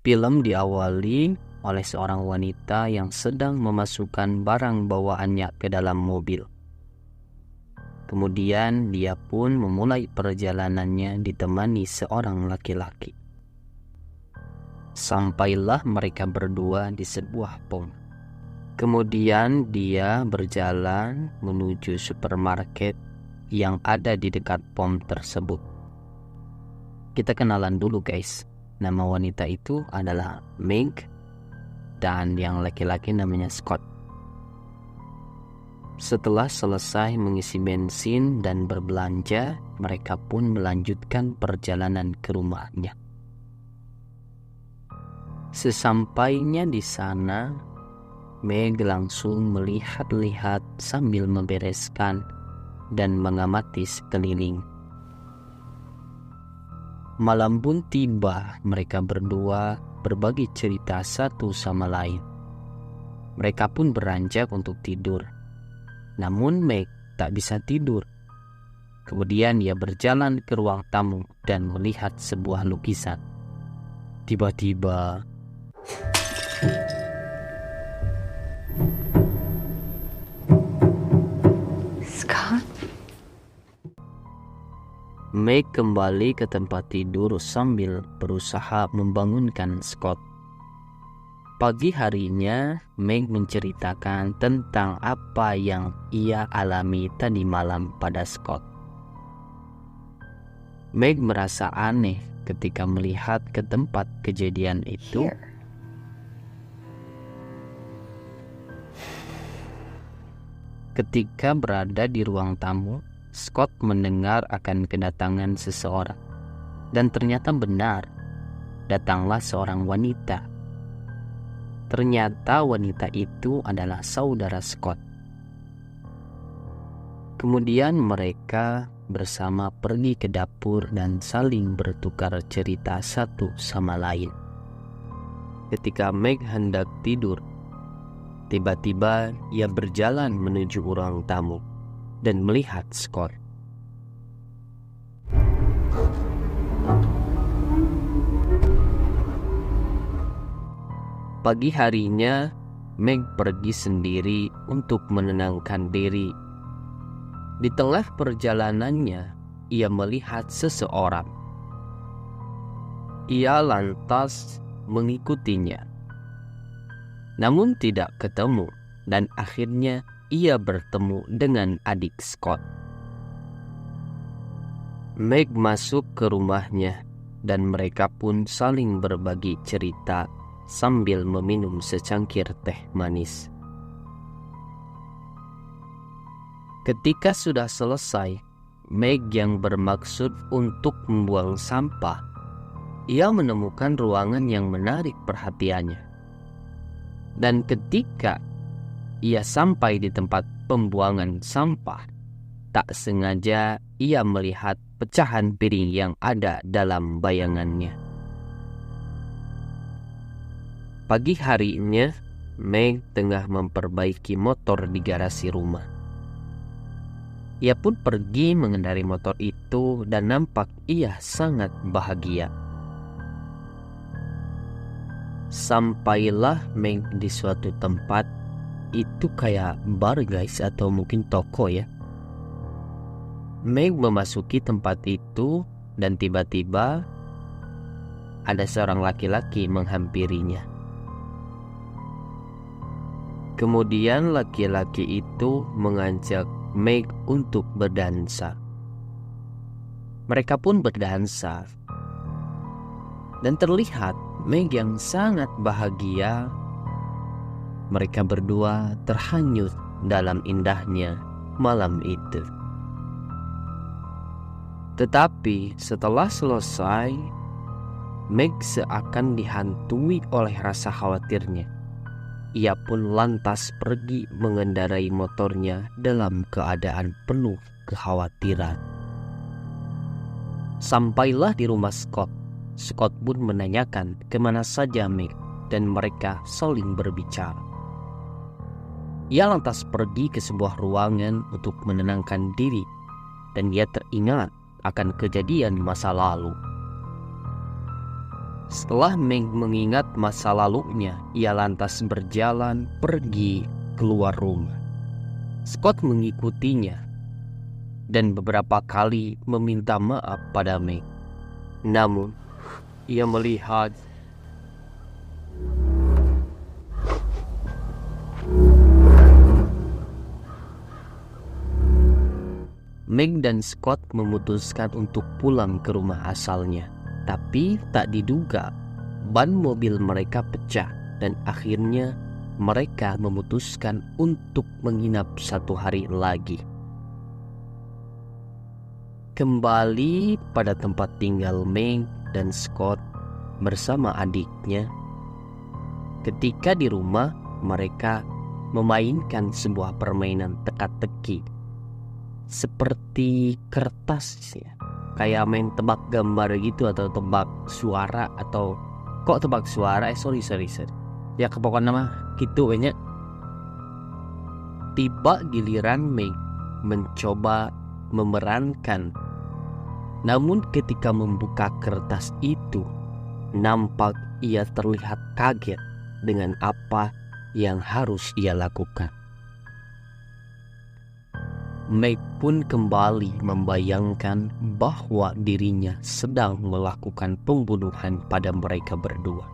Film diawali oleh seorang wanita yang sedang memasukkan barang bawaannya ke dalam mobil. Kemudian dia pun memulai perjalanannya ditemani seorang laki-laki. Sampailah mereka berdua di sebuah pom. Kemudian dia berjalan menuju supermarket yang ada di dekat pom tersebut. Kita kenalan dulu guys. Nama wanita itu adalah Meg dan yang laki-laki namanya Scott. Setelah selesai mengisi bensin dan berbelanja, mereka pun melanjutkan perjalanan ke rumahnya. Sesampainya di sana, Meg langsung melihat-lihat sambil membereskan dan mengamati sekeliling. Malam pun tiba, mereka berdua berbagi cerita satu sama lain. Mereka pun beranjak untuk tidur. Namun Meg tak bisa tidur. Kemudian ia berjalan ke ruang tamu dan melihat sebuah lukisan. Tiba-tiba Scott? Meg kembali ke tempat tidur sambil berusaha membangunkan Scott. Pagi harinya, Meg menceritakan tentang apa yang ia alami tadi malam pada Scott. Meg merasa aneh ketika melihat ke tempat kejadian itu. Ketika berada di ruang tamu, Scott mendengar akan kedatangan seseorang. Dan ternyata benar, datanglah seorang wanita. Ternyata wanita itu adalah saudara Scott. Kemudian mereka bersama pergi ke dapur dan saling bertukar cerita satu sama lain. Ketika Meg hendak tidur, tiba-tiba ia berjalan menuju ruang tamu dan melihat Scott. Pagi harinya, Meg pergi sendiri untuk menenangkan diri. Di tengah perjalanannya, ia melihat seseorang. Ia lantas mengikutinya. Namun tidak ketemu, dan akhirnya ia bertemu dengan adik Scott. Meg masuk ke rumahnya, dan mereka pun saling berbagi cerita sambil meminum secangkir teh manis. Ketika sudah selesai, Meg yang bermaksud untuk membuang sampah, ia menemukan ruangan yang menarik perhatiannya. Dan ketika ia sampai di tempat pembuangan sampah, tak sengaja ia melihat pecahan piring yang ada dalam bayangannya. Pagi harinya, Meg tengah memperbaiki motor di garasi rumah. Ia pun pergi mengendarai motor itu dan nampak ia sangat bahagia. Sampailah Meg di suatu tempat, itu kayak bar guys atau mungkin toko ya. Meg memasuki tempat itu dan tiba-tiba ada seorang laki-laki menghampirinya. Kemudian laki-laki itu mengajak Meg untuk berdansa. Mereka pun berdansa. Dan terlihat Meg yang sangat bahagia. Mereka berdua terhanyut dalam indahnya malam itu. Tetapi setelah selesai, Meg seakan dihantui oleh rasa khawatirnya. Ia pun lantas pergi mengendarai motornya dalam keadaan penuh kekhawatiran. Sampailah di rumah Scott. Scott pun menanyakan kemana saja Meg dan mereka saling berbicara. Ia lantas pergi ke sebuah ruangan untuk menenangkan diri dan ia teringat akan kejadian masa lalu. Setelah Meg mengingat masa lalunya, ia lantas berjalan pergi keluar rumah. Scott mengikutinya dan beberapa kali meminta maaf pada Meg. Namun, ia melihat Meg dan Scott memutuskan untuk pulang ke rumah asalnya. Tapi tak diduga, ban mobil mereka pecah dan akhirnya mereka memutuskan untuk menginap 1 hari lagi. Kembali pada tempat tinggal Meg dan Scott bersama adiknya. Ketika di rumah, mereka memainkan sebuah permainan teka-teki seperti kertas ya. Kayak main tebak gambar gitu atau tebak suara atau kok tebak suara sorry. Ya kepokan nama gitu banyak. Tiba giliran Meg mencoba memerankan. Namun ketika membuka kertas itu, nampak ia terlihat kaget dengan apa yang harus ia lakukan. Meg pun kembali membayangkan bahwa dirinya sedang melakukan pembunuhan pada mereka berdua.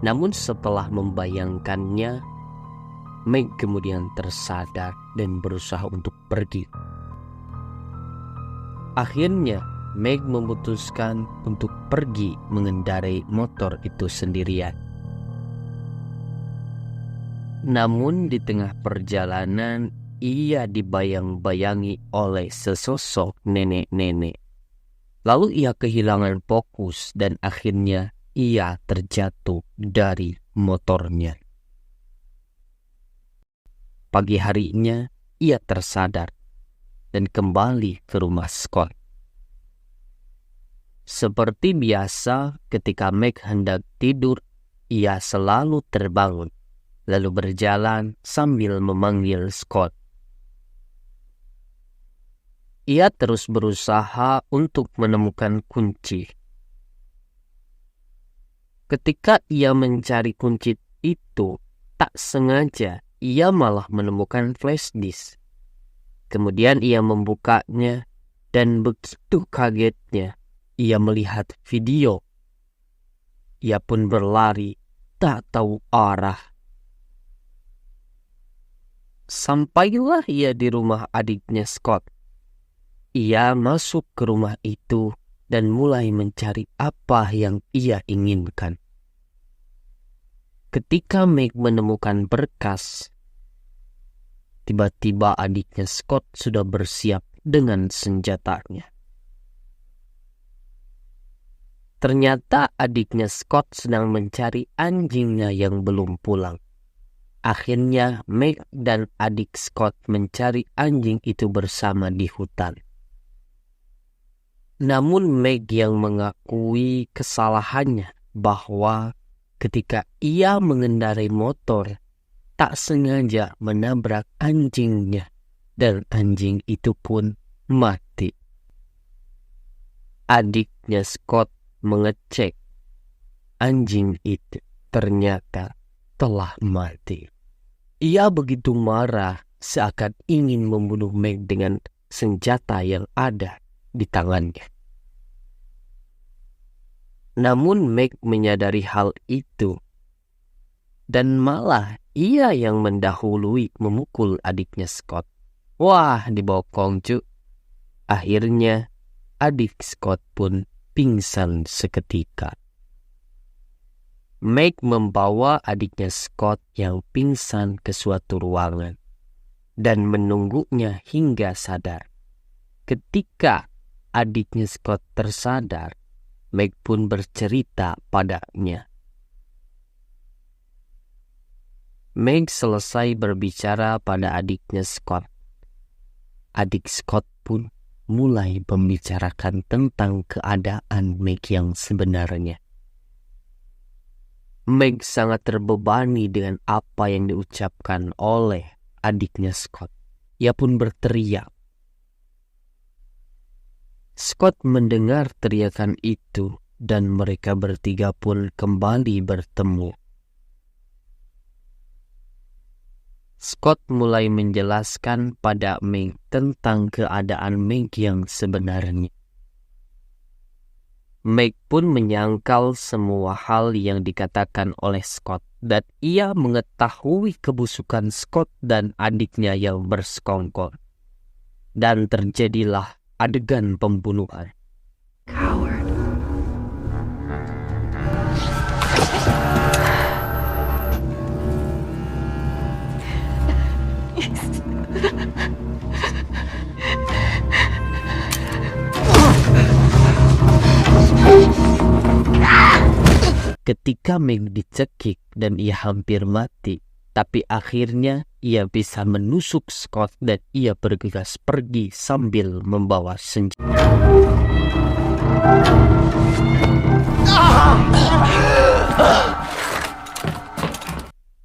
Namun setelah membayangkannya, Meg kemudian tersadar dan berusaha untuk pergi. Akhirnya, Meg memutuskan untuk pergi mengendarai motor itu sendirian. Namun di tengah perjalanan, ia dibayang-bayangi oleh sesosok nenek-nenek. Lalu ia kehilangan fokus dan akhirnya ia terjatuh dari motornya. Pagi harinya ia tersadar dan kembali ke rumah Scott. Seperti biasa, ketika Meg hendak tidur, ia selalu terbangun lalu berjalan sambil memanggil Scott. Ia terus berusaha untuk menemukan kunci. Ketika ia mencari kunci itu, tak sengaja ia malah menemukan flash disk. Kemudian ia membukanya dan begitu kagetnya ia melihat video. Ia pun berlari, tak tahu arah. Sampailah ia di rumah adiknya Scott. Ia masuk ke rumah itu dan mulai mencari apa yang ia inginkan. Ketika Meg menemukan berkas, tiba-tiba adiknya Scott sudah bersiap dengan senjatanya. Ternyata adiknya Scott sedang mencari anjingnya yang belum pulang. Akhirnya Meg dan adik Scott mencari anjing itu bersama di hutan. Namun Meg yang mengakui kesalahannya bahwa ketika ia mengendarai motor, tak sengaja menabrak anjingnya dan anjing itu pun mati. Adiknya Scott mengecek anjing itu ternyata telah mati. Ia begitu marah seakan ingin membunuh Meg dengan senjata yang ada di tangannya. Namun Meg menyadari hal itu dan malah ia yang mendahului memukul adiknya Scott. Wah, dibokong cu. Akhirnya adik Scott pun pingsan seketika. Meg membawa adiknya Scott yang pingsan ke suatu ruangan dan menunggunya hingga sadar. Ketika adiknya Scott tersadar, Meg pun bercerita padanya. Meg selesai berbicara pada adiknya Scott. Adik Scott pun mulai membicarakan tentang keadaan Meg yang sebenarnya. Meg sangat terbebani dengan apa yang diucapkan oleh adiknya Scott. Ia pun berteriak. Scott mendengar teriakan itu dan mereka bertiga pun kembali bertemu. Scott mulai menjelaskan pada Meg tentang keadaan Meg yang sebenarnya. Meg pun menyangkal semua hal yang dikatakan oleh Scott, dan ia mengetahui kebusukan Scott dan adiknya yang bersekongkol. Dan terjadilah adegan pembunuhan. Coward. Ketika Meg dicekik dan ia hampir mati, tapi akhirnya ia bisa menusuk Scott dan ia bergegas pergi sambil membawa senjata.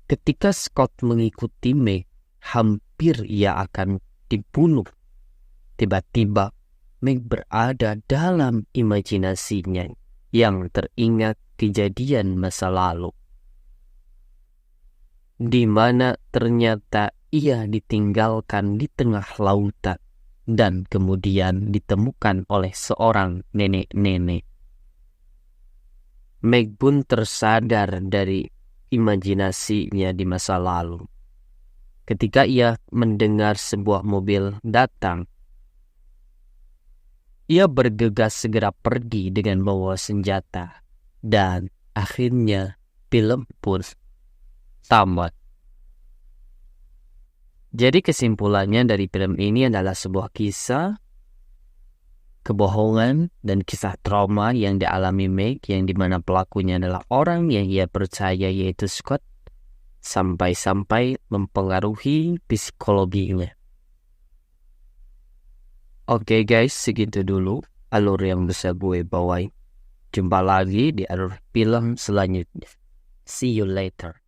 Ketika Scott mengikuti Meg, hampir ia akan dibunuh. Tiba-tiba Meg berada dalam imajinasinya yang teringat kejadian masa lalu, di mana ternyata ia ditinggalkan di tengah lautan dan kemudian ditemukan oleh seorang nenek-nenek. Meg pun tersadar dari imajinasinya di masa lalu. Ketika ia mendengar sebuah mobil datang, ia bergegas segera pergi dengan membawa senjata. Dan akhirnya film pun tamat. Jadi kesimpulannya dari film ini adalah sebuah kisah kebohongan dan kisah trauma yang dialami Meg, yang dimana pelakunya adalah orang yang ia percaya yaitu Scott, sampai-sampai mempengaruhi psikologinya. Oke guys, segitu dulu alur yang bisa gue bawain. Jumpa lagi di alur film selanjutnya. See you later.